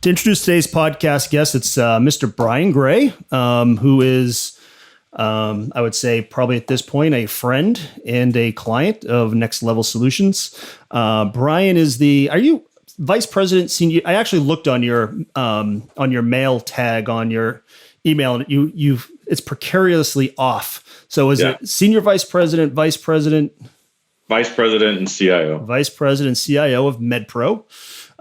To introduce today's podcast guest, it's Mr. Brian Gray, who is, I would say, probably at this point, a friend and a client of Next Level Solutions. Brian is are you vice president senior? I actually looked on your mail tag on your email, and it's precariously off. So is it senior vice president, vice president and CIO, vice president, CIO of MedPro?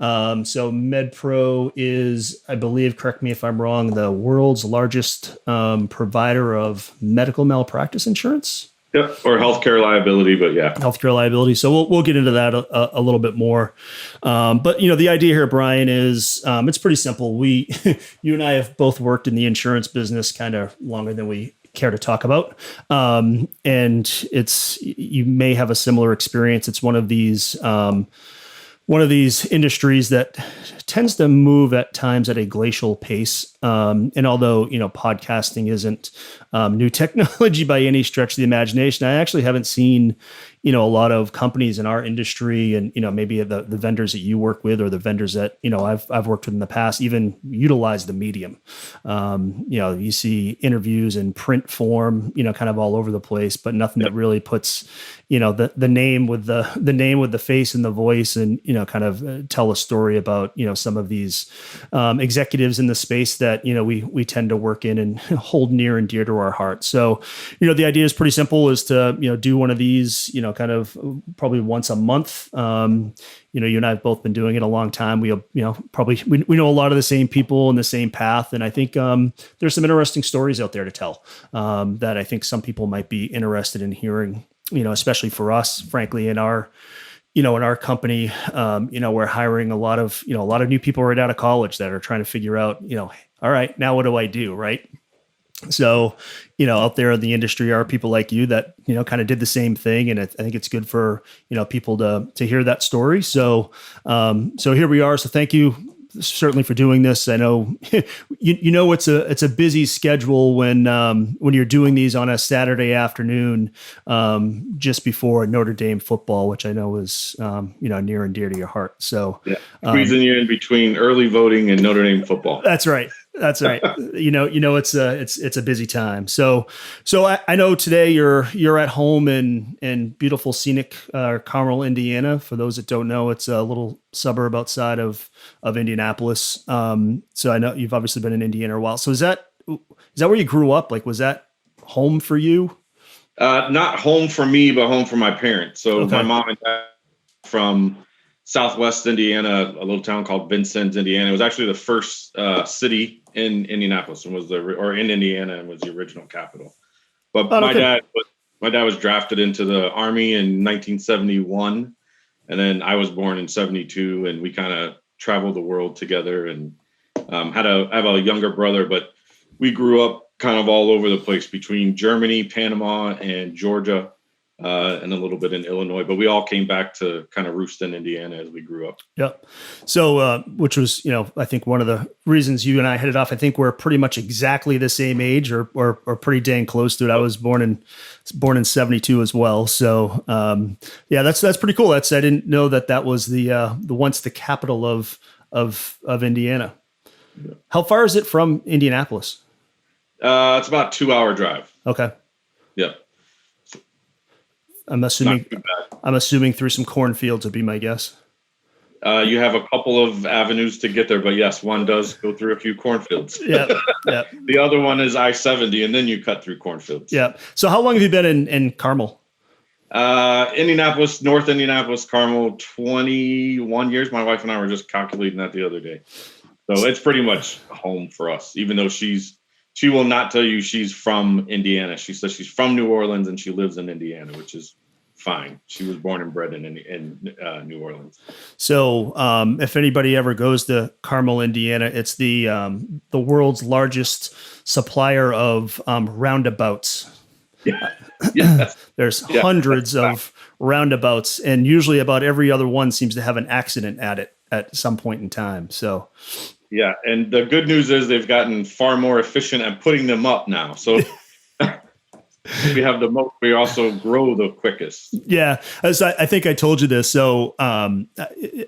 So MedPro is, I believe, correct me if I'm wrong, the world's largest provider of medical malpractice insurance. Yep, or healthcare liability, but yeah, healthcare liability. So we'll get into that a little bit more. But the idea here, Brian, is it's pretty simple. You and I have both worked in the insurance business kind of longer than we care to talk about, and you may have a similar experience. It's one of these industries that tends to move at times at a glacial pace. And although, podcasting isn't new technology by any stretch of the imagination, I actually haven't seen, a lot of companies in our industry and, maybe the vendors that you work with or the vendors that, I've worked with in the past, even utilize the medium. You see interviews in print form, kind of all over the place, but nothing that really puts, the name with the face and the voice and, kind of tell a story about, some of these executives in the space that, we tend to work in and hold near and dear to our heart. So, the idea is pretty simple, is to, do one of these, kind of probably once a month. You and I have both been doing it a long time. We, probably, we know a lot of the same people in the same path. And I think there's some interesting stories out there to tell that I think some people might be interested in hearing, especially for us, frankly, in our company. We're hiring a lot of new people right out of college that are trying to figure out, all right, now what do I do? Right. So, out there in the industry are people like you that, kind of did the same thing. And I think it's good for, people to hear that story. So here we are. So thank you certainly for doing this. I know, it's a busy schedule when you're doing these on a Saturday afternoon, just before Notre Dame football, which I know is, near and dear to your heart. So squeezing you in between early voting and Notre Dame football. That's right. That's right. It's a busy time. So I know today you're at home in beautiful scenic Carmel, Indiana. For those that don't know, it's a little suburb outside of Indianapolis. So I know you've obviously been in Indiana a while. So is that where you grew up? Like, was that home for you? Not home for me, but home for my parents. So Okay. My mom and dad from Southwest Indiana, a little town called Vincennes, Indiana. It was actually the first city in Indianapolis and in Indiana, and was the original capital. But my dad was drafted into the Army in 1971, and then I was born in 72, and we kind of traveled the world together. And I have a younger brother, but we grew up kind of all over the place between Germany, Panama, and Georgia. And a little bit in Illinois, but we all came back to kind of roost in Indiana as we grew up. Yep. So, which was, I think one of the reasons you and I hit it off. I think we're pretty much exactly the same age, or pretty dang close to it. I was born in 72 as well. So, that's pretty cool. I didn't know that was the once the capital of Indiana. Yeah. How far is it from Indianapolis? It's about a 2-hour drive. Okay. Yep. I'm assuming through some cornfields would be my guess. You have a couple of avenues to get there, but yes, one does go through a few cornfields. Yeah. The other one is I-70, and then you cut through cornfields. Yeah. So how long have you been in Carmel? Indianapolis, North Indianapolis, Carmel, 21 years. My wife and I were just calculating that the other day. So it's pretty much home for us, even though she will not tell you she's from Indiana. She says she's from New Orleans and she lives in Indiana, which is fine. She was born and bred in New Orleans. So if anybody ever goes to Carmel, Indiana, it's the world's largest supplier of roundabouts. Yeah. Yes. There's hundreds of roundabouts, and usually about every other one seems to have an accident at it at some point in time. So. Yeah, and the good news is they've gotten far more efficient at putting them up now. So we have the most, we also grow the quickest. Yeah, as I think I told you this. So,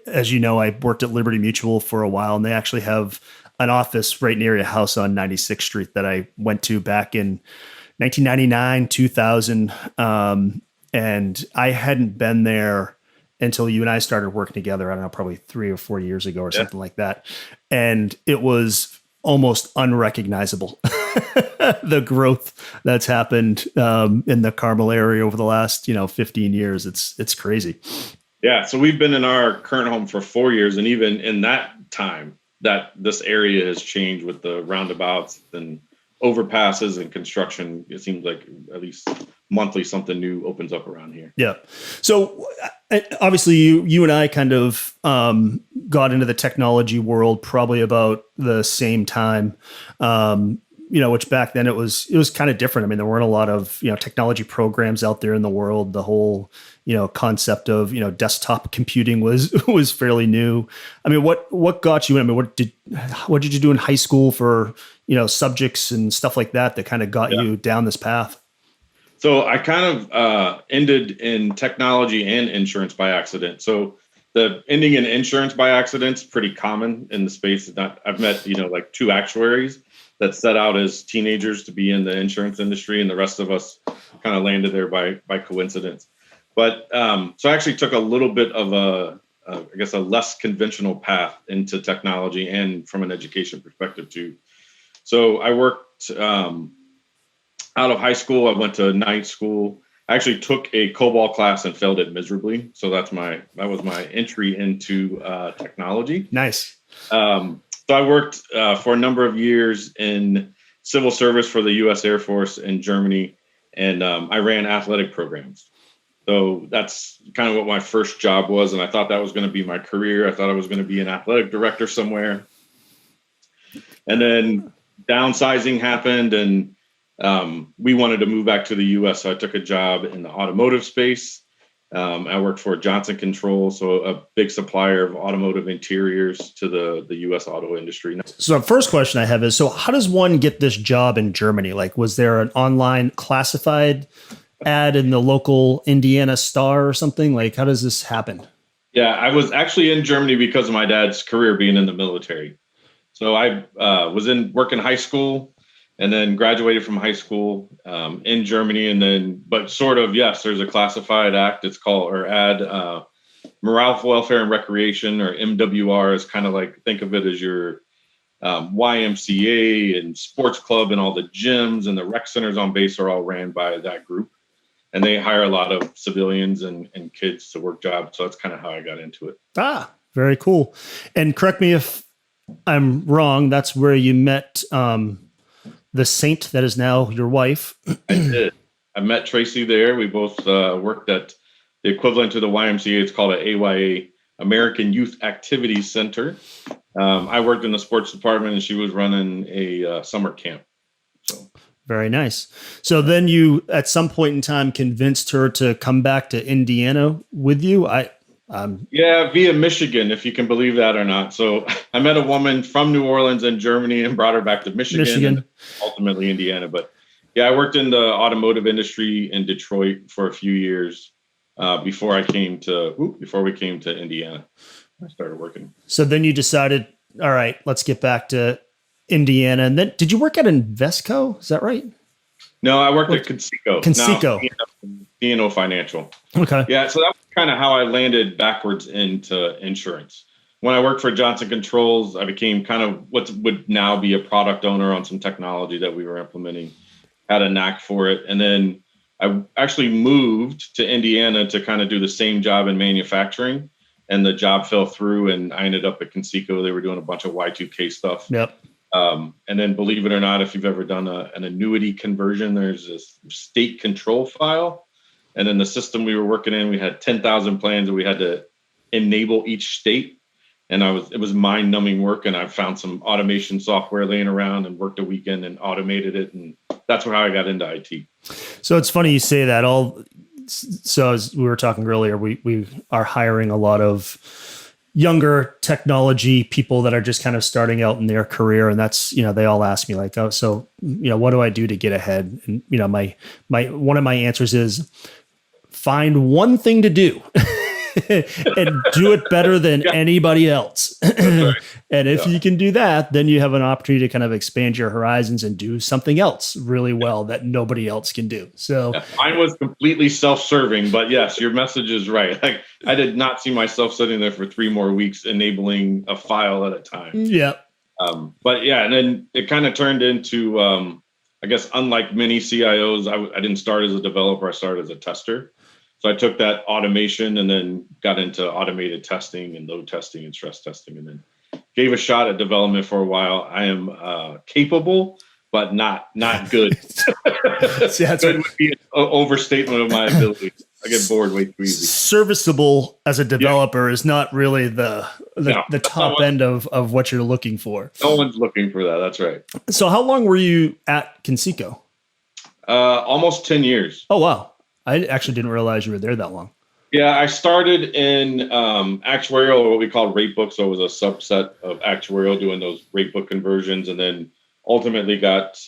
as you know, I worked at Liberty Mutual for a while, and they actually have an office right near a house on 96th Street that I went to back in 1999, 2000. And I hadn't been there until you and I started working together. I don't know, probably 3 or 4 years ago or something like that. And it was almost unrecognizable. The growth that's happened in the Carmel area over the last 15 years. It's crazy. Yeah. So we've been in our current home for 4 years. And even in that time, that this area has changed with the roundabouts and overpasses and construction. It seems like at least monthly something new opens up around here. Yeah. So obviously you and I kind of got into the technology world probably about the same time. Which back then it was kind of different. I mean, there weren't a lot of, technology programs out there in the world. The whole, concept of, desktop computing was fairly new. I mean, what got you in? I mean, what did you do in high school for, subjects and stuff like that kind of got you down this path? So I kind of ended in technology and insurance by accident. So the ending in insurance by accident is pretty common in the space. I've met, like 2 actuaries that set out as teenagers to be in the insurance industry, and the rest of us kind of landed there by coincidence. But so I actually took a little bit of a less conventional path into technology and from an education perspective too. So I worked out of high school. I went to night school. I actually took a COBOL class and failed it miserably. So that was my entry into technology. Nice. So I worked for a number of years in civil service for the U.S. Air Force in Germany, and I ran athletic programs. So that's kind of what my first job was, and I thought that was going to be my career. I thought I was going to be an athletic director somewhere. And then downsizing happened, and we wanted to move back to the U.S., so I took a job in the automotive space. I worked for Johnson Controls, so a big supplier of automotive interiors to the U.S. auto industry. So the first question I have is, so how does one get this job in Germany? Like, was there an online classified ad in the local Indiana Star or something? Like, how does this happen? Yeah, I was actually in Germany because of my dad's career being in the military. So I was working high school, and then graduated from high school in Germany. But sort of, yes, there's a classified act. It's called, or ad, Morale, Welfare, and Recreation, or MWR, is kind of like, think of it as your YMCA and sports club, and all the gyms and the rec centers on base are all ran by that group. And they hire a lot of civilians and kids to work jobs. So that's kind of how I got into it. Ah, very cool. And correct me if I'm wrong, that's where you met the saint that is now your wife. I did. I met Tracy there. We both worked at the equivalent to the YMCA. It's called an AYA, American Youth Activity Center. I worked in the sports department, and she was running a summer camp. So very nice. So then you, at some point in time, convinced her to come back to Indiana with you. Yeah, via Michigan, if you can believe that or not. So I met a woman from New Orleans in Germany and brought her back to Michigan. And ultimately Indiana. But yeah, I worked in the automotive industry in Detroit for a few years before we came to Indiana. I started working. So then you decided, all right, let's get back to Indiana. And then did you work at Invesco? Is that right? No, I worked at Conseco. Conseco. P&O Financial. Okay. Yeah, so that was kind of how I landed backwards into insurance. When I worked for Johnson Controls, I became kind of what would now be a product owner on some technology that we were implementing, had a knack for it. And then I actually moved to Indiana to kind of do the same job in manufacturing, and the job fell through, and I ended up at Conseco. They were doing a bunch of Y2K stuff. Yep. And then, believe it or not, if you've ever done an annuity conversion, there's this state control file. And then the system we were working in, we had 10,000 plans that we had to enable each state. And it was mind-numbing work. And I found some automation software laying around and worked a weekend and automated it. And that's how I got into IT. So it's funny you say that. So as we were talking earlier, we are hiring a lot of younger technology people that are just kind of starting out in their career. And that's, they all ask me like, oh, so, what do I do to get ahead? And, one of my answers is find one thing to do and do it better than anybody else. Right. And if you can do that, then you have an opportunity to kind of expand your horizons and do something else really well that nobody else can do. So mine was completely self-serving, but yes, your message is right. Like I did not see myself sitting there for 3 more weeks enabling a file at a time. Yeah. But yeah, and then it kind of turned into, I guess, unlike many CIOs, I didn't start as a developer. I started as a tester. So I took that automation and then got into automated testing and load testing and stress testing, and then gave a shot at development for a while. I am capable, but not good. Good would be an overstatement of my ability. I get bored way too easy. Serviceable as a developer is not really the top end of what you're looking for. No one's looking for that. That's right. So how long were you at Conseco? Almost 10 years. Oh, wow. I actually didn't realize you were there that long. Yeah, I started in actuarial, or what we call rate book. So it was a subset of actuarial, doing those rate book conversions, and then ultimately got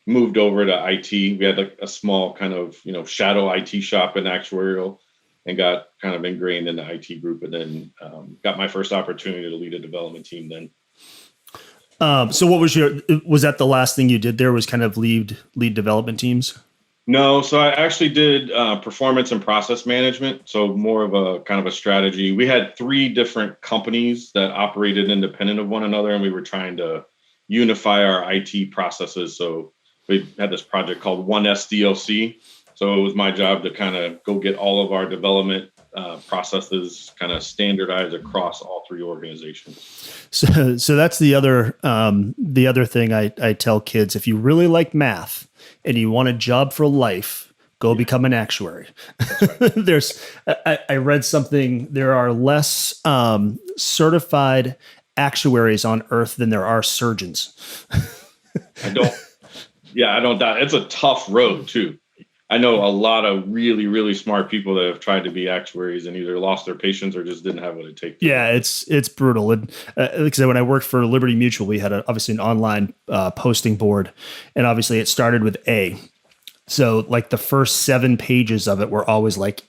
moved over to IT. We had like a small kind of shadow IT shop in actuarial, and got kind of ingrained in the IT group, and then got my first opportunity to lead a development team then. So what was that the last thing you did there, was kind of lead development teams? No, so I actually did performance and process management. So more of a kind of a strategy. We had 3 different companies that operated independent of one another, and we were trying to unify our IT processes. So we had this project called One SDLC. So it was my job to kind of go get all of our development processes kind of standardized across all 3 organizations. So that's the other thing I tell kids: if you really like math and you want a job for life, go become an actuary. I read something. There are less certified actuaries on Earth than there are surgeons. I don't doubt. It's a tough road too. I know a lot of really, really smart people that have tried to be actuaries and either lost their patients or just didn't have what it takes. Yeah, it's brutal. And like I said, when I worked for Liberty Mutual, we had obviously an online posting board, and obviously it started with A. So like the first 7 pages of it were always like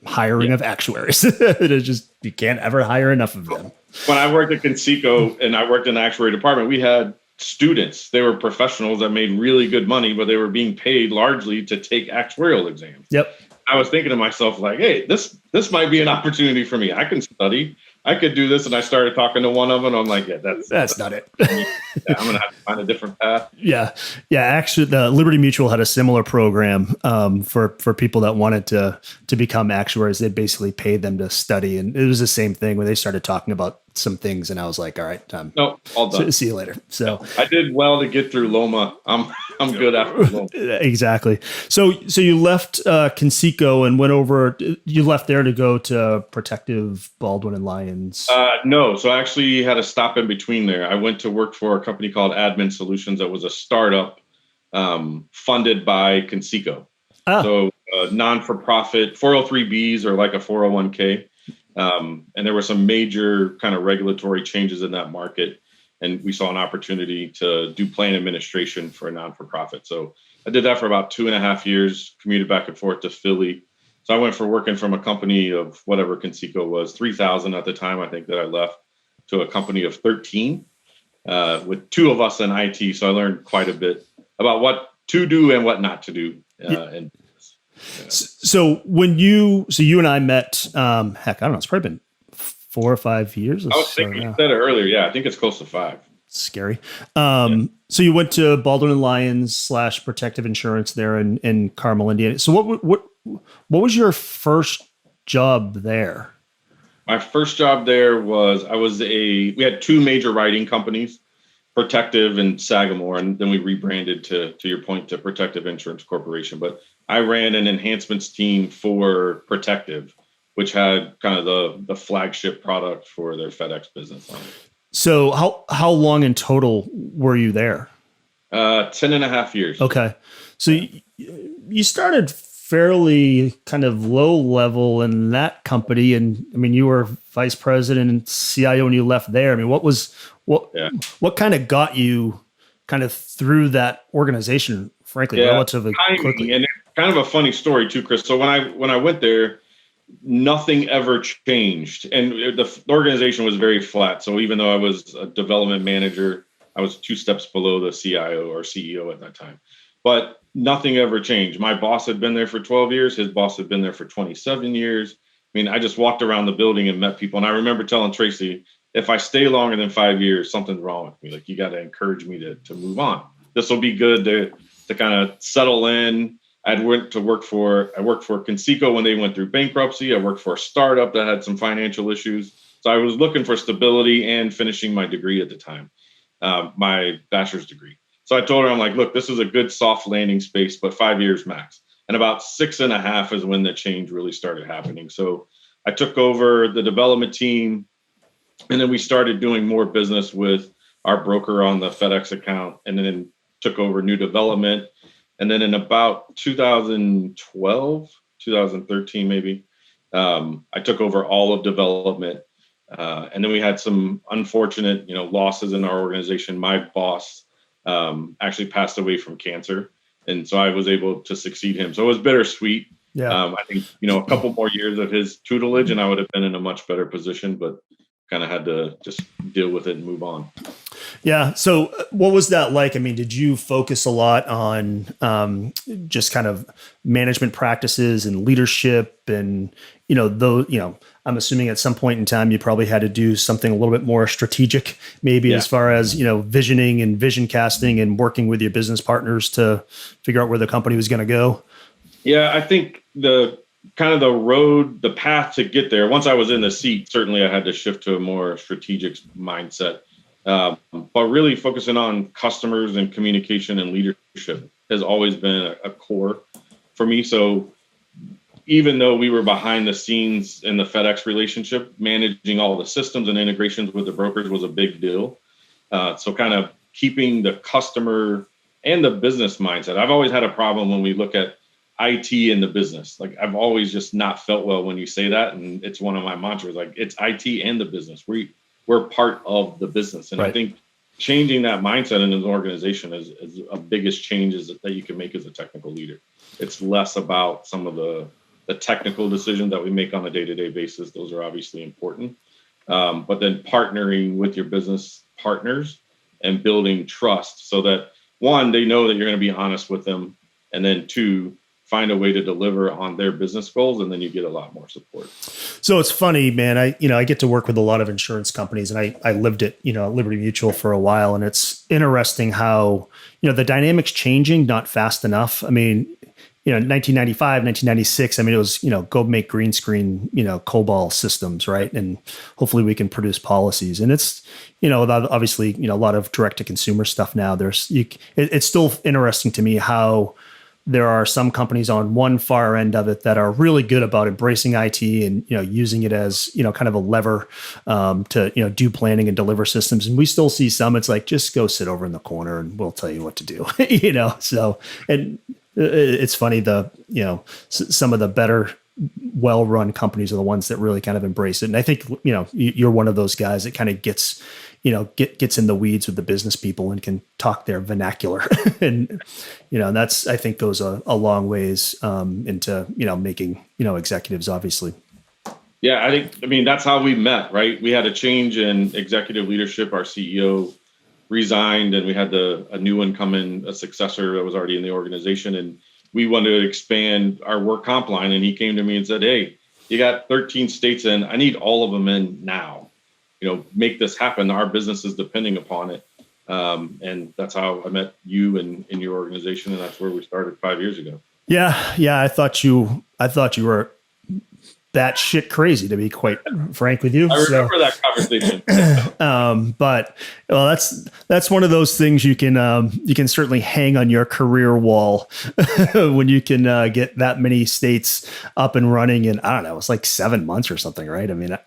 hiring of actuaries. It's just, you can't ever hire enough of them. When I worked at Conseco and I worked in the actuary department, we had students. They were professionals that made really good money, but they were being paid largely to take actuarial exams. Yep. I was thinking to myself, like, hey, this might be an opportunity for me. I can study. I could do this. And I started talking to one of them. I'm like, yeah, that's not it. I'm going to have to find a different path. Yeah. Yeah. Actually, the Liberty Mutual had a similar program for people that wanted to become actuaries. They'd basically pay them to study. And it was the same thing when they started talking about some things. And I was like, all right, no, all done. See you later. So I did well to get through Loma. I'm good after Loma. Exactly. So you left Conseco and went over, you left there to go to Protective, Baldwin and Lyons. No. So I actually had a stop in between there. I went to work for a company called Admin Solutions that was a startup funded by Conseco. So non-for-profit 403Bs or like a 401k. And there were some major kind of regulatory changes in that market. And we saw an opportunity to do plan administration for a non-for-profit. So I did that for about 2.5 years, commuted back and forth to Philly. So I went from working from a company of whatever Conseco was, 3,000 at the time, I think, that I left, to a company of 13 with 2 of us in IT. So I learned quite a bit about what to do and what not to do. And So you and I met, heck, I don't know, it's probably been 4 or 5 years. I was thinking you said it earlier. Yeah, I think it's close to 5. Scary. So you went to Baldwin and Lyons -- Protective Insurance there in Carmel, Indiana. So what was your first job there? My first job there was we had 2 major writing companies, Protective and Sagamore, and then we rebranded to your point, to Protective Insurance Corporation. But I ran an enhancements team for Protective, which had kind of the flagship product for their FedEx business on it. So how long in total were you there? 10.5 years. Okay. So you started fairly kind of low level in that company. And I mean, you were vice president and CIO when you left there. I mean, what Yeah. what kind of got you kind of through that organization, frankly, relatively quickly? And it's kind of a funny story too, Chris. So when I went there, nothing ever changed, and the organization was very flat. So even though I was a development manager, I was 2 steps below the CIO or CEO at that time, but nothing ever changed. My boss had been there for 12 years. His boss had been there for 27 years. I mean, I just walked around the building and met people. And I remember telling Tracy, if I stay longer than 5 years, something's wrong with me. Like, you got to encourage me to move on. This will be good to kind of settle in. I worked for Conseco when they went through bankruptcy. I worked for a startup that had some financial issues. So I was looking for stability and finishing my degree at the time, my bachelor's degree. So I told her, I'm like, look, this is a good soft landing space, but 5 years max. And about 6.5 is when the change really started happening. So I took over the development team, and then we started doing more business with our broker on the FedEx account, and then took over new development. And then in about 2012, 2013, maybe, I took over all of development. And then we had some unfortunate, losses in our organization. My boss actually passed away from cancer. And so I was able to succeed him. So it was bittersweet. Yeah. I think, a couple more years of his tutelage and I would have been in a much better position, but kind of had to just deal with it and move on. Yeah. So what was that like? I mean, did you focus a lot on just kind of management practices and leadership and, I'm assuming at some point in time, you probably had to do something a little bit more strategic, maybe as far as, visioning and vision casting and working with your business partners to figure out where the company was going to go? Yeah, I think the path to get there, once I was in the seat, certainly I had to shift to a more strategic mindset. But really focusing on customers and communication and leadership has always been a core for me. So even though we were behind the scenes in the FedEx relationship, managing all the systems and integrations with the brokers was a big deal. So kind of keeping the customer and the business mindset. I've always had a problem when we look at IT in the business. Like, I've always just not felt well when you say that. And it's one of my mantras, like, it's IT and the business. We're part of the business. And right. I think changing that mindset in an organization is a biggest change that you can make as a technical leader. It's less about some of the technical decisions that we make on a day-to-day basis. Those are obviously important. But then partnering with your business partners and building trust so that, one, they know that you're going to be honest with them. And then 2, find a way to deliver on their business goals, and then you get a lot more support. So it's funny, man. I get to work with a lot of insurance companies, and I lived at, Liberty Mutual for a while, and it's interesting how, the dynamics changing, not fast enough. I mean, 1995, 1996, I mean, it was, go make green screen, COBOL systems, right? And hopefully we can produce policies. And it's, obviously, a lot of direct to consumer stuff now. It's still interesting to me how there are some companies on one far end of it that are really good about embracing IT and, using it as, kind of a lever to, do planning and deliver systems. And we still see some, it's like, just go sit over in the corner and we'll tell you what to do, so, and it's funny, some of the better, well-run companies are the ones that really kind of embrace it. And I think, you're one of those guys that kind of gets in the weeds with the business people and can talk their vernacular. And, that's, I think, goes a long ways into, making, executives, obviously. Yeah, I mean, that's how we met, right? We had a change in executive leadership. Our CEO resigned and we had a new one come in, a successor that was already in the organization. And we wanted to expand our work comp line. And he came to me and said, hey, you got 13 states in. I need all of them in now. Make this happen. Our business is depending upon it. And that's how I met you and in your organization. And that's where we started 5 years ago. Yeah. I thought you were that shit crazy, to be quite frank with you. I remember that conversation. But that's one of those things you can certainly hang on your career wall when you can get that many states up and running in, I don't know, it's like 7 months or something, right? I mean,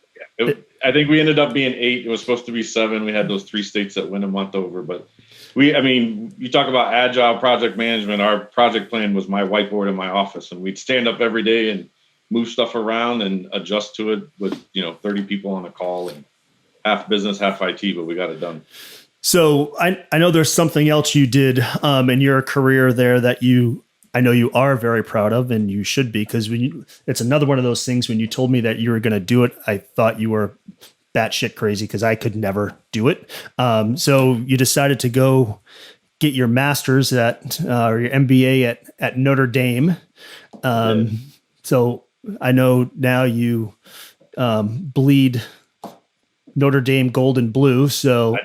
I think we ended up being 8. It was supposed to be 7. We had those 3 states that went a month over, but I mean, you talk about agile project management. Our project plan was my whiteboard in my office, and we'd stand up every day and move stuff around and adjust to it with, 30 people on a call and half business, half IT, but we got it done. So I know there's something else you did in your career there that I know you are very proud of, and you should be, because it's another one of those things. When you told me that you were going to do it, I thought you were batshit crazy because I could never do it. So you decided to go get your master's or your MBA at Notre Dame. So I know now you bleed Notre Dame gold and blue. So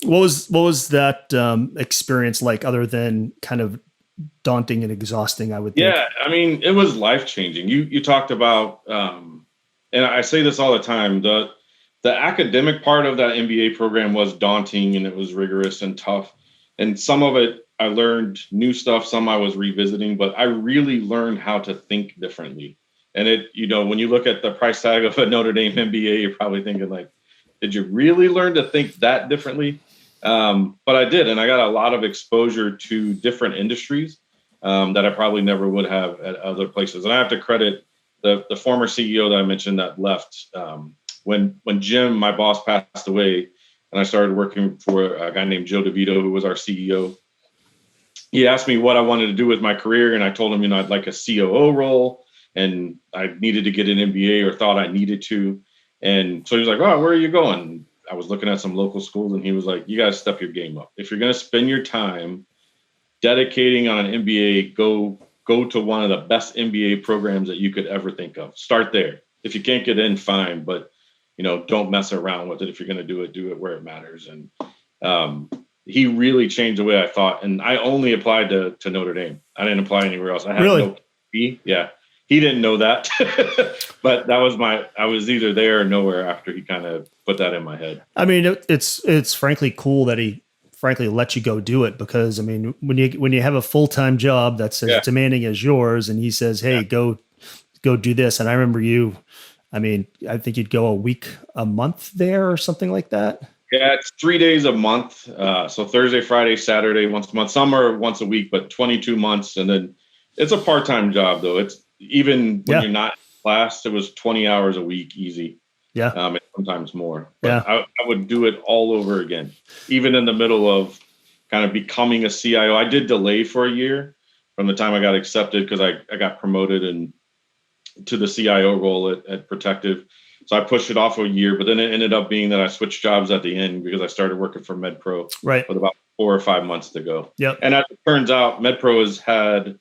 what was that experience like, other than kind of daunting and exhausting, I would think? Yeah, I mean, it was life-changing. You talked about, and I say this all the time, the academic part of that MBA program was daunting, and it was rigorous and tough. And some of it, I learned new stuff, some I was revisiting, but I really learned how to think differently. And when you look at the price tag of a Notre Dame MBA, you're probably thinking like, did you really learn to think that differently? But I did, and I got a lot of exposure to different industries that I probably never would have at other places. And I have to credit the former CEO that I mentioned that left. When Jim, my boss, passed away, and I started working for a guy named Joe DeVito, who was our CEO. He asked me what I wanted to do with my career, and I told him, I'd like a COO role, and I needed to get an MBA, or thought I needed to. And so he was like, "Oh, where are you going?" I was looking at some local schools, and he was like, "You got to step your game up. If you're going to spend your time dedicating on an MBA, go to one of the best MBA programs that you could ever think of. Start there. If you can't get in, fine, but don't mess around with it. If you're going to do it where it matters." And he really changed the way I thought. And I only applied to Notre Dame. I didn't apply anywhere else. I had no fee. Yeah. He didn't know that, but that was I was either there or nowhere after he kind of put that in my head. I mean, it's frankly cool that he let you go do it, because I mean, when you have a full-time job that's as demanding as yours, and he says, "Hey, go do this." And I remember I think you'd go a month there or something like that. Yeah, it's 3 days a month. So Thursday, Friday, Saturday, once a month. Some are once a week, but 22 months. And then it's a part-time job, though. It's even when you're not in class, it was 20 hours a week, easy. Yeah. And sometimes more. But I would do it all over again, even in the middle of kind of becoming a CIO. I did delay for a year from the time I got accepted, because I got promoted to the CIO role at Protective. So I pushed it off a year, but then it ended up being that I switched jobs at the end, because I started working for MedPro with about 4 or 5 months to go. Yep. And as it turns out, MedPro has had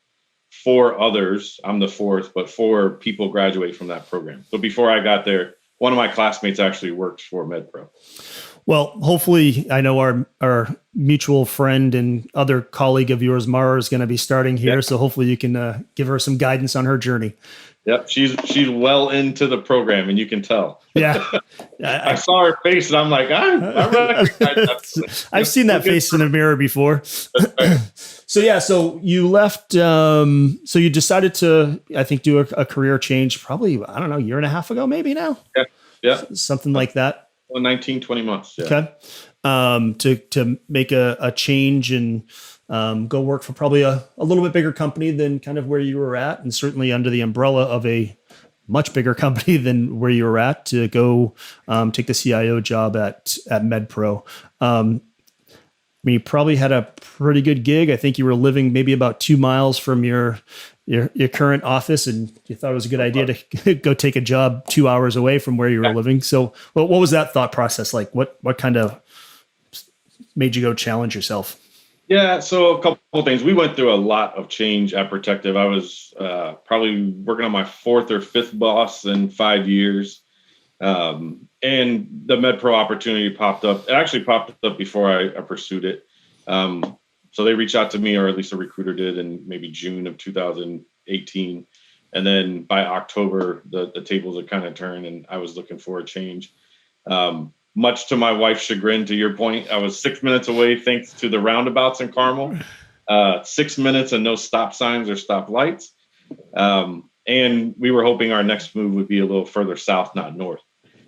4 others. I'm the 4th, but 4 people graduate from that program. So before I got there, one of my classmates actually worked for MedPro. Well, hopefully, I know our mutual friend and other colleague of yours, Mara, is going to be starting here. Yep. So hopefully you can give her some guidance on her journey. Yep, she's well into the program, and you can tell. Yeah, I saw her face, and I'm like, I recognize that. I've seen that face in a mirror before. So you left. So you decided to, I think, do a career change. Probably, I don't know, a year and a half ago, maybe now. Yeah, something like that. 19, 20 months. Yeah. Okay. To make a change and go work for probably a little bit bigger company than kind of where you were at, and certainly under the umbrella of a much bigger company than where you were at, to go take the CIO job at MedPro. I mean, you probably had a pretty good gig. I think you were living maybe about 2 miles from your current office, and you thought it was a good idea to go take a job 2 hours away from where you were living. So what was that thought process like? What kind of made you go challenge yourself? Yeah, so a couple of things. We went through a lot of change at Protective. I was probably working on my 4th or 5th boss in 5 years. And the MedPro opportunity popped up. It actually popped up before I pursued it. So they reached out to me, or at least a recruiter did, in maybe June of 2018. And then by October, the tables had kind of turned, and I was looking for a change. Much to my wife's chagrin, to your point, I was 6 minutes away, thanks to the roundabouts in Carmel. 6 minutes and no stop signs or stop lights. And we were hoping our next move would be a little further south, not north.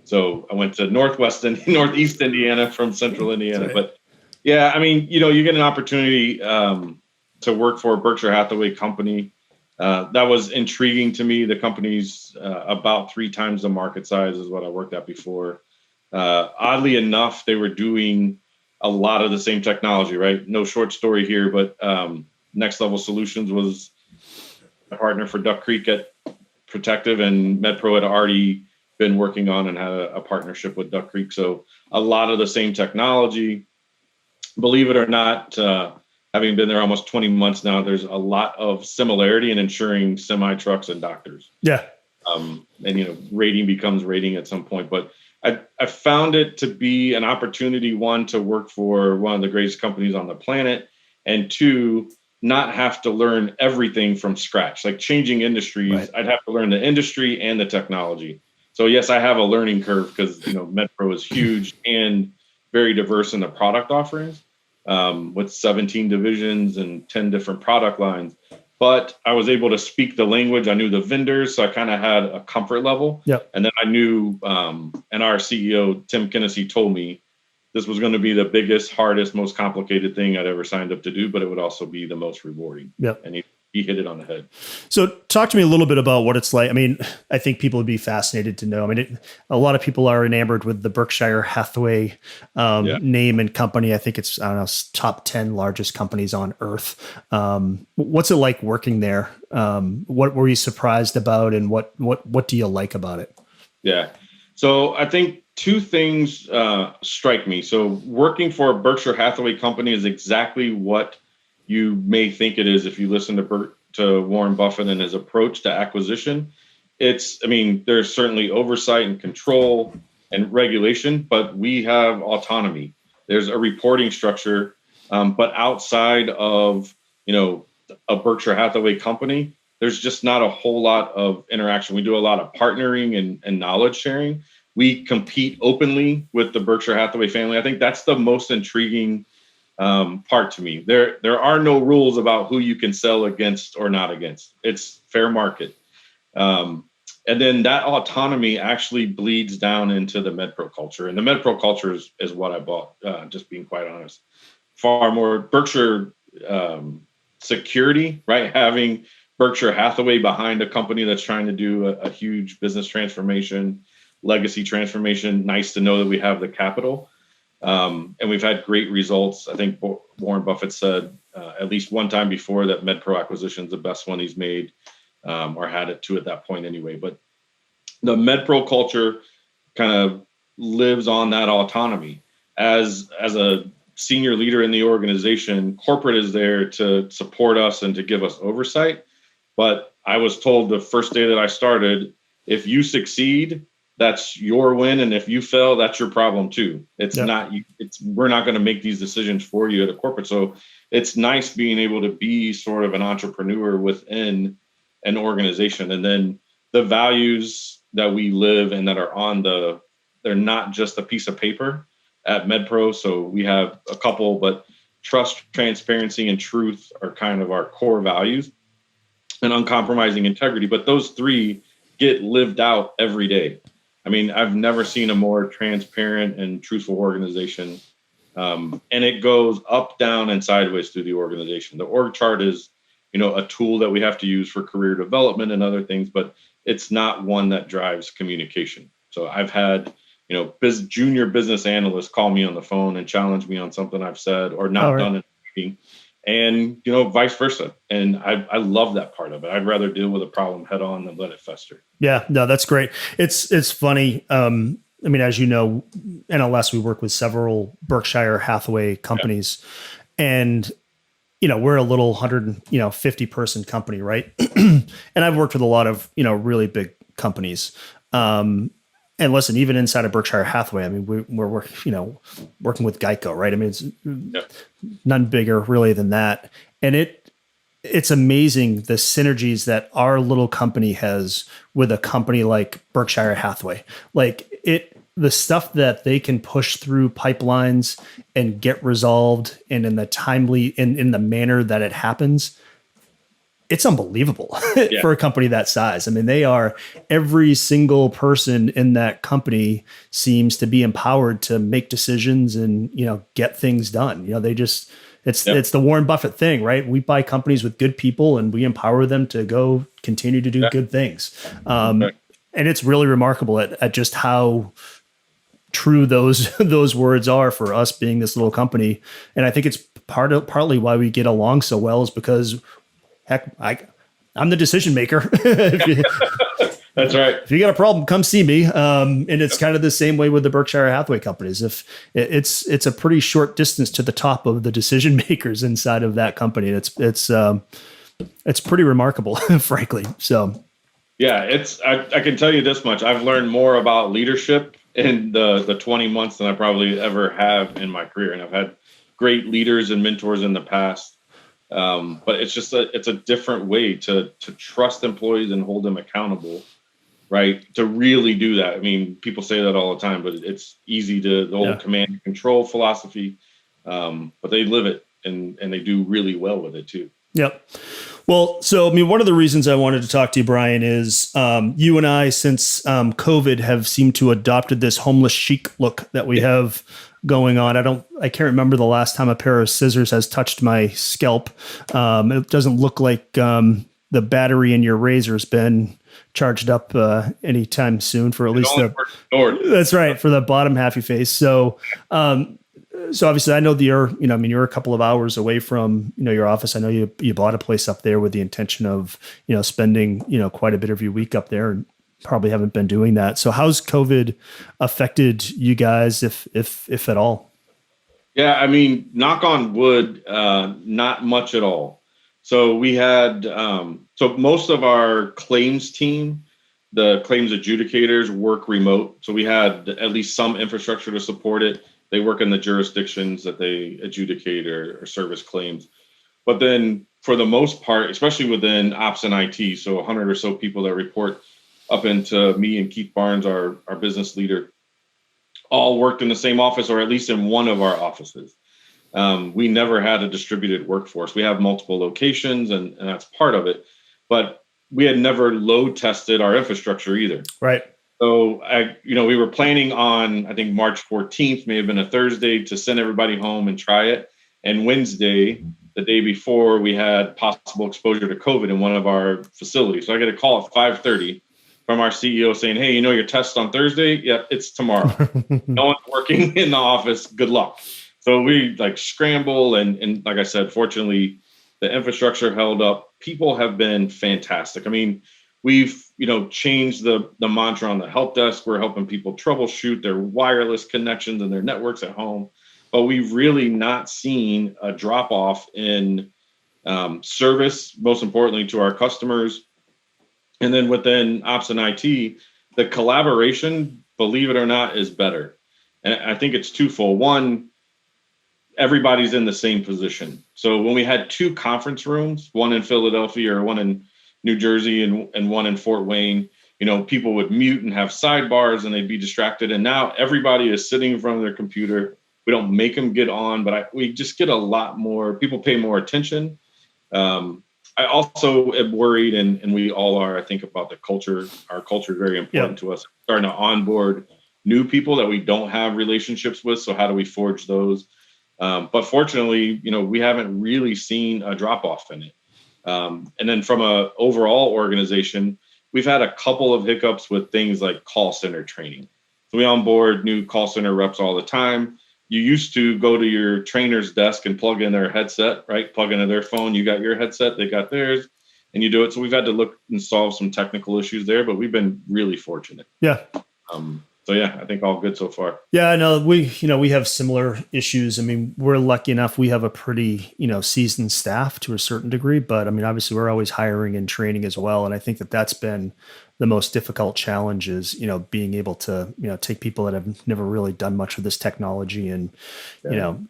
So I went to northeast Indiana from central Indiana. But Yeah, I mean, you get an opportunity to work for a Berkshire Hathaway company. That was intriguing to me. The company's about 3 times the market size as what I worked at before. Oddly enough, they were doing a lot of the same technology, right? No short story here, but Next Level Solutions was a partner for Duck Creek at Protective, and MedPro had already been working on and had a partnership with Duck Creek. So a lot of the same technology. Believe it or not, having been there almost 20 months now, there's a lot of similarity in insuring semi trucks and doctors. Yeah. And rating becomes rating at some point. But I found it to be an opportunity, one, to work for one of the greatest companies on the planet, and two, not have to learn everything from scratch. Like changing industries, right. I'd have to learn the industry and the technology. So yes, I have a learning curve because MedPro is huge and very diverse in the product offerings, with 17 divisions and 10 different product lines. But I was able to speak the language. I knew the vendors, so I kind of had a comfort level. Yep. And then I knew, and our CEO, Tim Kinnessy, told me this was going to be the biggest, hardest, most complicated thing I'd ever signed up to do, but it would also be the most rewarding. Yep. And he hit it on the head. So talk to me a little bit about what it's like. I mean, I think people would be fascinated to know. I mean, a lot of people are enamored with the Berkshire Hathaway name and company. I think it's, I don't know, top 10 largest companies on earth. What's it like working there? What were you surprised about, and what do you like about it? Yeah. So I think 2 things strike me. So working for a Berkshire Hathaway company is exactly what you may think it is if you listen to Warren Buffett and his approach to acquisition. There's certainly oversight and control and regulation, but we have autonomy. There's a reporting structure, but outside of, a Berkshire Hathaway company, there's just not a whole lot of interaction. We do a lot of partnering and knowledge sharing. We compete openly with the Berkshire Hathaway family. I think that's the most intriguing part to me. There are no rules about who you can sell against or not against. It's fair market. And then that autonomy actually bleeds down into the MedPro culture. And the MedPro culture is what I bought, just being quite honest. Far more Berkshire security, right? Having Berkshire Hathaway behind a company that's trying to do a huge business transformation, legacy transformation. Nice to know that we have the capital. And we've had great results. I think Warren Buffett said at least one time before that MedPro acquisition is the best one he's made, or had it to at that point anyway. But the MedPro culture kind of lives on that autonomy. As a senior leader in the organization, corporate is there to support us and to give us oversight. But I was told the first day that I started, if you succeed, that's your win. And if you fail, that's your problem too. We're not going to make these decisions for you at a corporate. So it's nice being able to be sort of an entrepreneur within an organization. And then the values that we live and that are they're not just a piece of paper at MedPro. So we have a couple, but trust, transparency, and truth are kind of our core values, and uncompromising integrity. But those 3 get lived out every day. I mean, I've never seen a more transparent and truthful organization. And it goes up, down, and sideways through the organization. The org chart is, a tool that we have to use for career development and other things, but it's not one that drives communication. So I've had, junior business analysts call me on the phone and challenge me on something I've said or not done in a meeting, and, vice versa. And I love that part of it. I'd rather deal with a problem head on than let it fester. Yeah, no, that's great. It's funny. As you know, NLS, we work with several Berkshire Hathaway companies, and, we're a little 150 person company, right? And I've worked with a lot of, really big companies. And listen, even inside of Berkshire Hathaway, we're working with Geico, right? It's none bigger really than that. And it's amazing the synergies that our little company has with a company like Berkshire Hathaway. The stuff that they can push through pipelines and get resolved, and in the timely, in the manner that it happens, it's unbelievable Yeah. for a company that size. I mean, every single person in that company seems to be empowered to make decisions and, get things done. It's the Warren Buffett thing, right? We buy companies with good people and we empower them to go continue to do good things. And it's really remarkable at just how true those words are for us being this little company. And I think it's partly why we get along so well is because heck, I'm the decision maker. That's right. If you got a problem, come see me. And it's kind of the same way with the Berkshire Hathaway companies. If it's a pretty short distance to the top of the decision makers inside of that company. It's pretty remarkable, frankly. So, yeah, I can tell you this much. I've learned more about leadership in the 20 months than I probably ever have in my career. And I've had great leaders and mentors in the past. But it's just it's a different way to trust employees and hold them accountable, right? To really do that. I mean, people say that all the time, but it's easy to the whole command and control philosophy. But they live it and they do really well with it too. Yep. Well, so, I mean, one of the reasons I wanted to talk to you, Brian, is you and I, since COVID, have seemed to adopted this homeless chic look that we have going on. I can't remember the last time a pair of scissors has touched my scalp. It doesn't look like the battery in your razor has been charged up anytime soon for at least that's right, for the bottom half of your face. So, so obviously I know that you're a couple of hours away from, your office. I know you bought a place up there with the intention of, spending, quite a bit of your week up there, and probably haven't been doing that. So how's COVID affected you guys, if at all? Yeah, I mean, knock on wood, not much at all. So we had, so most of our claims team, the claims adjudicators, work remote. So we had at least some infrastructure to support it. They work in the jurisdictions that they adjudicate or service claims. But then for the most part, especially within ops and IT, so 100 or so people that report up into me and Keith Barnes, our business leader, all worked in the same office or at least in one of our offices. We never had a distributed workforce. We have multiple locations and that's part of it, but we had never load tested our infrastructure either. Right. So we were planning on, I think March 14th may have been a Thursday, to send everybody home and try it. And Wednesday, the day before, we had possible exposure to COVID in one of our facilities. So I get a call at 5:30 from our CEO saying, "Hey, your test on Thursday? Yeah, it's tomorrow. No one's working in the office. Good luck." So we scramble. And like I said, fortunately, the infrastructure held up. People have been fantastic. I mean, we've, changed the mantra on the help desk. We're helping people troubleshoot their wireless connections and their networks at home. But we've really not seen a drop off in service, most importantly to our customers. And then within ops and IT, the collaboration, believe it or not, is better. And I think it's twofold. One, everybody's in the same position. So when we had two conference rooms, one in Philadelphia or one in New Jersey and one in Fort Wayne, people would mute and have sidebars and they'd be distracted. And now everybody is sitting in front of their computer. We don't make them get on, but we just get a lot more, people pay more attention. I also am worried, and we all are, I think, about the culture. Our culture is very important to us. Starting to onboard new people that we don't have relationships with. So how do we forge those? But fortunately, we haven't really seen a drop off in it. And then from a overall organization, we've had a couple of hiccups with things like call center training. So we onboard new call center reps all the time. You used to go to your trainer's desk and plug in their headset, right? Plug into their phone. You got your headset, they got theirs, and you do it. So we've had to look and solve some technical issues there, but we've been really fortunate. Yeah. So yeah, I think all good so far. Yeah, no, we have similar issues. I mean, we're lucky enough. We have a pretty, seasoned staff to a certain degree, but I mean, obviously we're always hiring and training as well. And I think that's been the most difficult challenge is, being able to, take people that have never really done much with this technology and,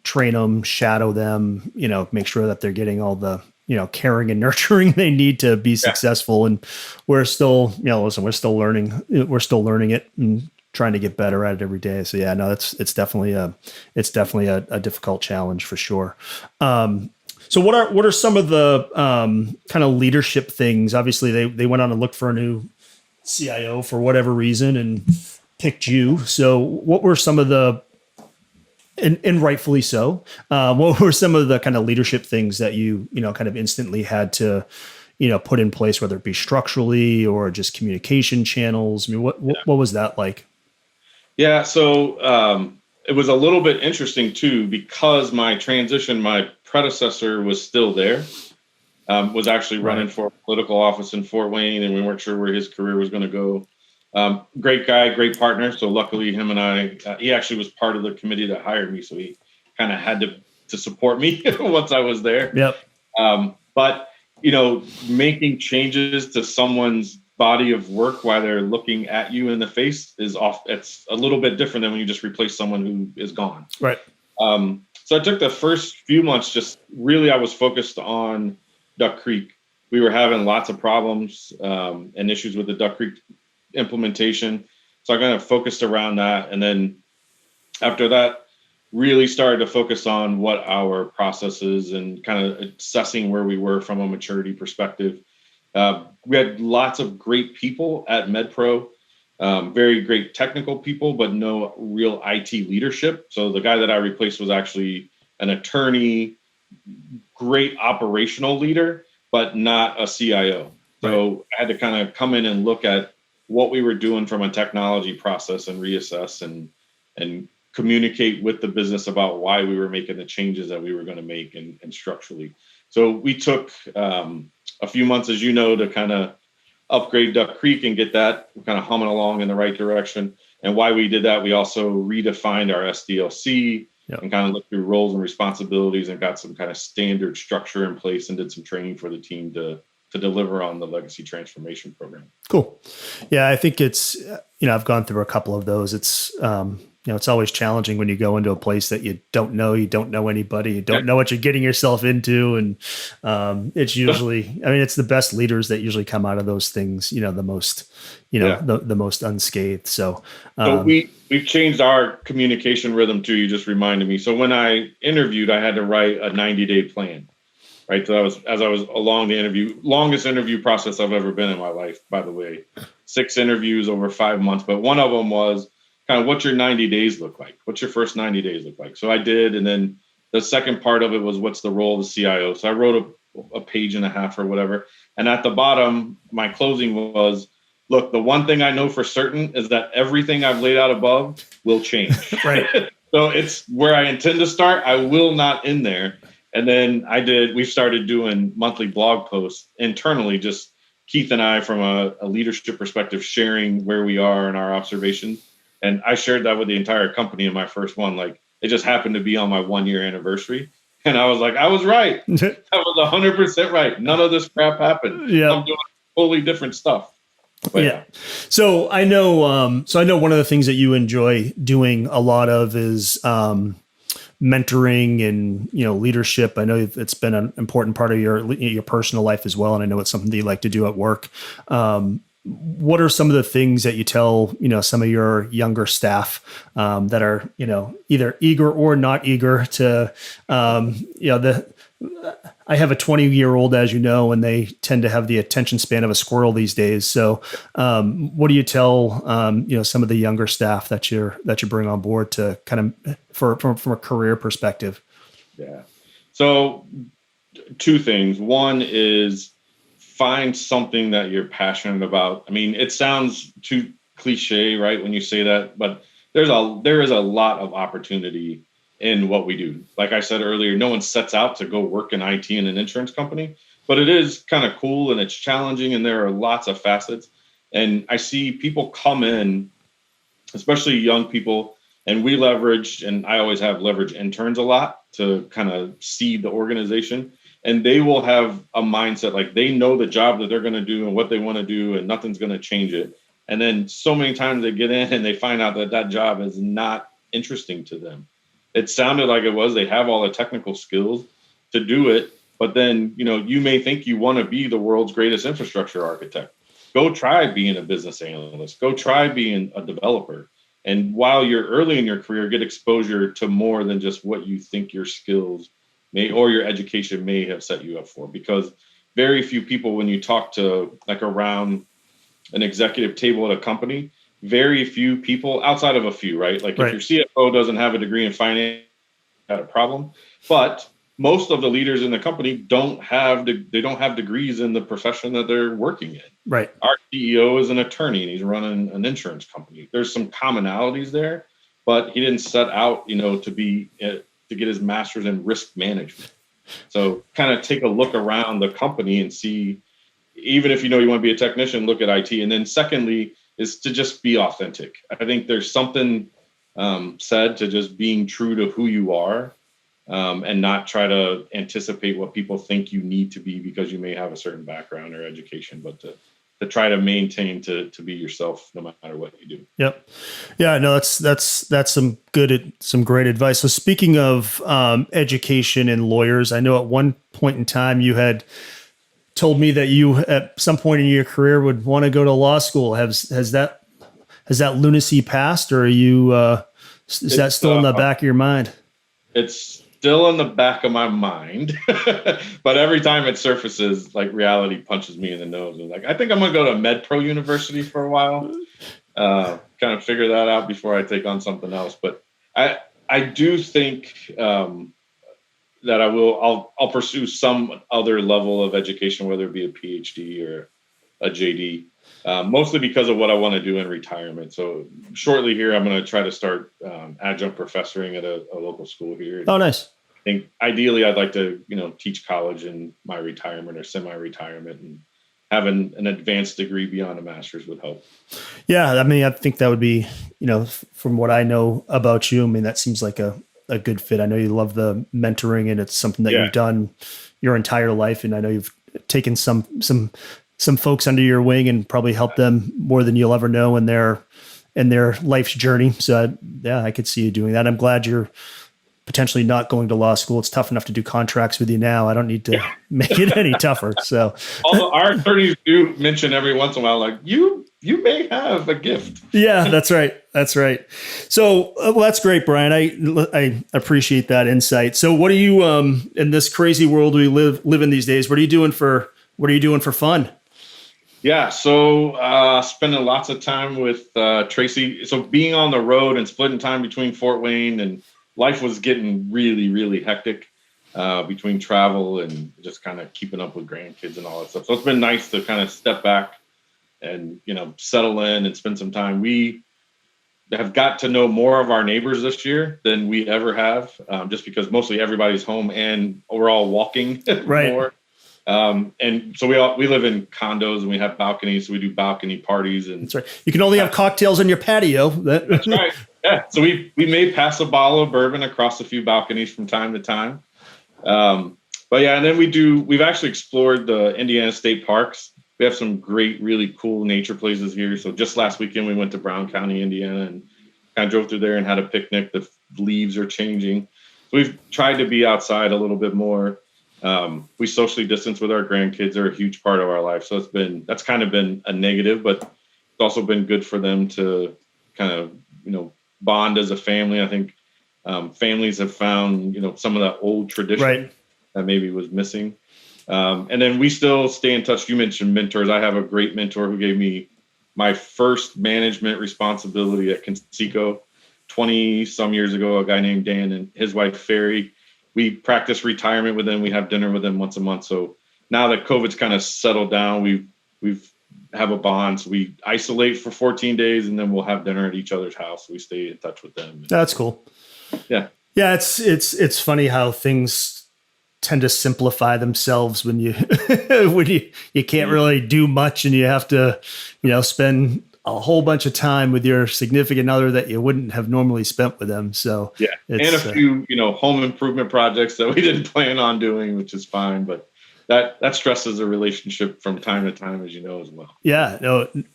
train them, shadow them, make sure that they're getting all the, caring and nurturing they need to be successful. And we're still, listen, we're still learning it and trying to get better at it every day. So yeah, no, it's definitely a difficult challenge for sure. So what are some of the kind of leadership things? Obviously, they went on to look for a new CIO for whatever reason and picked you. So what were some of the and rightfully so. What were some of the kind of leadership things that you kind of instantly had to put in place, whether it be structurally or just communication channels? I mean, what was that like? Yeah, so it was a little bit interesting too, because my predecessor was still there, was actually running for political office in Fort Wayne, and we weren't sure where his career was going to go. Great guy, great partner. So luckily, him and I, he actually was part of the committee that hired me, so he kind of had to support me once I was there. Yep. But making changes to someone's body of work while they're looking at you in the face it's a little bit different than when you just replace someone who is gone. Right. So I took the first few months, I was focused on Duck Creek. We were having lots of problems and issues with the Duck Creek implementation. So I kind of focused around that. And then after that, really started to focus on what our processes and kind of assessing where we were from a maturity perspective. We had lots of great people at MedPro, very great technical people, but no real IT leadership. So the guy that I replaced was actually an attorney, great operational leader, but not a CIO. So I had to kind of come in and look at what we were doing from a technology process and reassess and communicate with the business about why we were making the changes that we were going to make and structurally. So we took a few months, as you know, to kind of upgrade Duck Creek and get that kind of humming along in the right direction. And why we did that, we also redefined our SDLC and kind of looked through roles and responsibilities and got some kind of standard structure in place and did some training for the team to deliver on the legacy transformation program. Cool. Yeah, I think it's, I've gone through a couple of those. It's, it's always challenging when you go into a place that you don't know anybody, you don't know what you're getting yourself into. And it's usually, it's the best leaders that usually come out of those things, the most, the most unscathed. So we've changed our communication rhythm too. You just reminded me. So when I interviewed, I had to write a 90-day plan. Right. So as I was along the longest interview process I've ever been in my life, by the way, 6 interviews over 5 months. But one of them was kind of what's your 90 days look like? What's your first 90 days look like? So I did. And then the second part of it was what's the role of the CIO? So I wrote a page and a half or whatever. And at the bottom, my closing was, look, the one thing I know for certain is that everything I've laid out above will change. Right. So it's where I intend to start. I will not end there. And then we started doing monthly blog posts internally, just Keith and I from a leadership perspective, sharing where we are and our observations. And I shared that with the entire company in my first one. Like, it just happened to be on my 1-year anniversary. And I was like, I was right. I was 100% right. None of this crap happened. Yeah. I'm doing totally different stuff. But yeah. So I know one of the things that you enjoy doing a lot of is, mentoring and, leadership. I know it's been an important part of your personal life as well. And I know it's something that you like to do at work. What are some of the things that you tell, some of your younger staff, that are, either eager or not eager to, I have a 20-year-old, as you know, and they tend to have the attention span of a squirrel these days. So, what do you tell, some of the younger staff that you bring on board to kind of from a career perspective? Yeah. So, 2 things. One is find something that you're passionate about. I mean, it sounds too cliche, right, when you say that, but there is a lot of opportunity in what we do. Like I said earlier, no one sets out to go work in IT in an insurance company, but it is kind of cool and it's challenging and there are lots of facets. And I see people come in, especially young people, and we leverage, and I always have leverage interns a lot to kind of seed the organization. And they will have a mindset like they know the job that they're going to do and what they want to do and nothing's going to change it. And then so many times they get in and they find out that job is not interesting to them. It sounded like it was. They have all the technical skills to do it. But then, you may think you want to be the world's greatest infrastructure architect. Go try being a business analyst. Go try being a developer. And while you're early in your career, get exposure to more than just what you think your skills or your education may have set you up for, because very few people, when you talk to like around an executive table at a company, very few people outside of a few, right? Like if your CFO doesn't have a degree in finance, got a problem. But most of the leaders in the company don't have degrees in the profession that they're working in. Right. Our CEO is an attorney and he's running an insurance company. There's some commonalities there, but he didn't set out, to get his master's in risk management. So kind of take a look around the company and see, even if you want to be a technician, look at IT. And then secondly is to just be authentic. I think there's something said to just being true to who you are, and not try to anticipate what people think you need to be because you may have a certain background or education, but to try to maintain to be yourself no matter what you do. Yep. Yeah, no, that's some great advice. So speaking of education and lawyers, I know at one point in time you had told me that you at some point in your career would want to go to law school. Has that lunacy passed, or are you is that still in the back of your mind? It's still in the back of my mind, but every time it surfaces, like reality punches me in the nose. And like, I think I'm going to go to MedPro University for a while, kind of figure that out before I take on something else. But I do think that I'll pursue some other level of education, whether it be a PhD or a JD, mostly because of what I want to do in retirement. So shortly here, I'm going to try to start adjunct professoring at a local school here. Oh, nice. I think ideally I'd like to, teach college in my retirement or semi-retirement, and having an advanced degree beyond a master's would help. Yeah. I mean, I think that would be, from what I know about you, I mean, that seems like a good fit. I know you love the mentoring, and it's something that you've done your entire life. And I know you've taken some folks under your wing and probably helped them more than you'll ever know in their life's journey. So I could see you doing that. I'm glad you're potentially not going to law school. It's tough enough to do contracts with you now. I don't need to make it any tougher. So although our attorneys do mention every once in a while, like you may have a gift. Yeah, that's right. That's right. So, well, that's great, Brian. I appreciate that insight. So what are you, in this crazy world we live in these days, what are you doing for fun? Yeah. So, spending lots of time with, Tracy. So being on the road and splitting time between Fort Wayne, and life was getting really, really hectic, between travel and just kind of keeping up with grandkids and all that stuff. So it's been nice to kind of step back and, settle in and spend some time. We have got to know more of our neighbors this year than we ever have, just because mostly everybody's home and we're all walking more. And so we live in condos and we have balconies, so we do balcony parties. And that's right. You can only have cocktails on your patio. That's right. Yeah. So we may pass a bottle of bourbon across a few balconies from time to time. But yeah, and then we've actually explored the Indiana state parks. We have some great, really cool nature places here. So just last weekend, we went to Brown County, Indiana, and kind of drove through there and had a picnic. The leaves are changing. So we've tried to be outside a little bit more. We socially distance with our grandkids. They're a huge part of our life. So that's kind of been a negative, but it's also been good for them to kind of, bond as a family. I think families have found, some of that old tradition that maybe was missing. And then we still stay in touch. You mentioned mentors. I have a great mentor who gave me my first management responsibility at Conseco 20 some years ago, a guy named Dan and his wife, Ferry. We practice retirement with them. We have dinner with them once a month. So now that COVID's kind of settled down, we've have a bond. So we isolate for 14 days and then we'll have dinner at each other's house. We stay in touch with them. That's cool. Yeah. Yeah. It's funny how things tend to simplify themselves when you can't really do much and you have to, spend a whole bunch of time with your significant other that you wouldn't have normally spent with them. So yeah. And a few, home improvement projects that we didn't plan on doing, which is fine, but that stresses a relationship from time to time, as as well. Yeah,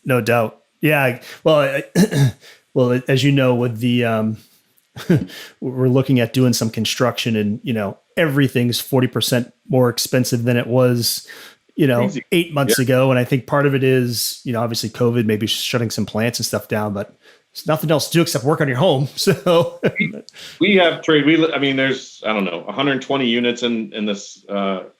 no doubt. Yeah. Well, as you know, with the, we're looking at doing some construction and, everything's 40% more expensive than it was, Crazy. 8 months ago. And I think part of it is, obviously COVID maybe shutting some plants and stuff down, but there's nothing else to do except work on your home. So we have trade. I mean, there's, I don't know, 120 units in this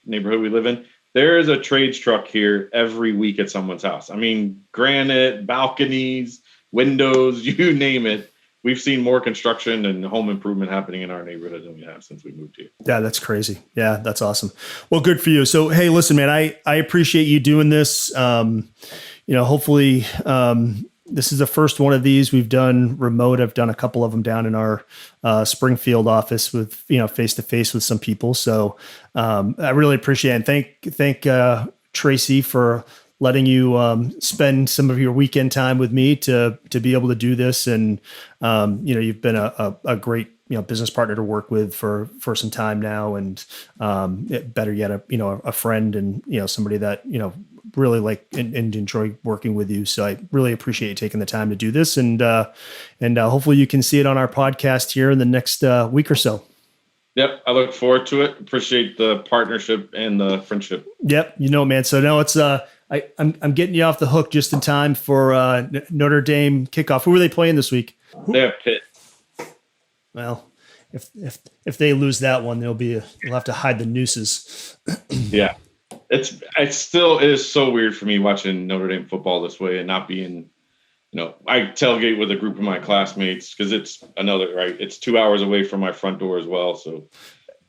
neighborhood we live in. There is a trades truck here every week at someone's house. I mean, granite, balconies, windows, you name it. We've seen more construction and home improvement happening in our neighborhood than we have since we moved here. Yeah, that's crazy. Yeah, that's awesome. Well, good for you. So, hey, listen, man, I appreciate you doing this. Hopefully, this is the first one of these we've done remote. I've done a couple of them down in our Springfield office with, face to face with some people. So I really appreciate it. And thank Tracy for letting you spend some of your weekend time with me to be able to do this. And you've been a great business partner to work with for some time now, and better yet, a friend and somebody that really like and enjoy working with you. So I really appreciate you taking the time to do this, and hopefully you can see it on our podcast here in the next week or so. Yep, I look forward to it. Appreciate the partnership and the friendship. Yep, man. So no, it's I'm getting you off the hook just in time for Notre Dame kickoff. Who are they playing this week? They have Pitt. Well, if they lose that one, you'll have to hide the nooses. Yeah. It is so weird for me watching Notre Dame football this way and not being, I tailgate with a group of my classmates because it's it's 2 hours away from my front door as well. So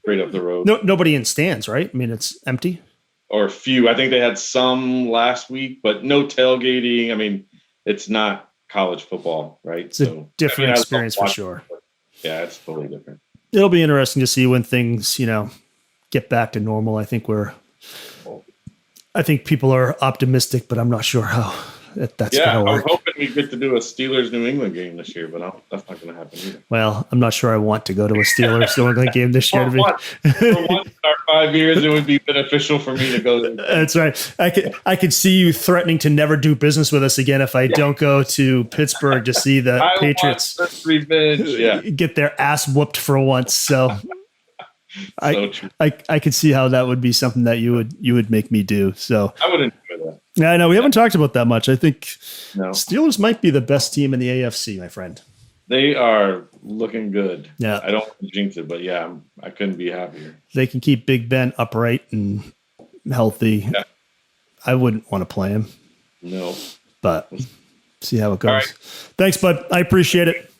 right up the road. No, nobody in stands, right? I mean, it's empty. Or few. I think they had some last week, but no tailgating. I mean, it's not college football, right? It's a different experience for sure. Yeah, it's totally different. It'll be interesting to see when things, get back to normal. I think people are optimistic, but I'm not sure how that's going to work. I'm hoping we get to do a Steelers New England game this year, but that's not going to happen either. Well, I'm not sure I want to go to a Steelers New England game this year. For once in our 5 years, it would be beneficial for me to go. That's right. I could see you threatening to never do business with us again if I don't go to Pittsburgh to see the Patriots get their ass whooped for once. So. I could see how that would be something that you would make me do. So I would enjoy that. Yeah, I know we haven't talked about that much. I think Steelers might be the best team in the AFC, my friend. They are looking good. Yeah, I don't want to jinx it, but yeah, I couldn't be happier. They can keep Big Ben upright and healthy. Yeah. I wouldn't want to play him. No, but see how it goes. Right. Thanks, bud. I appreciate it.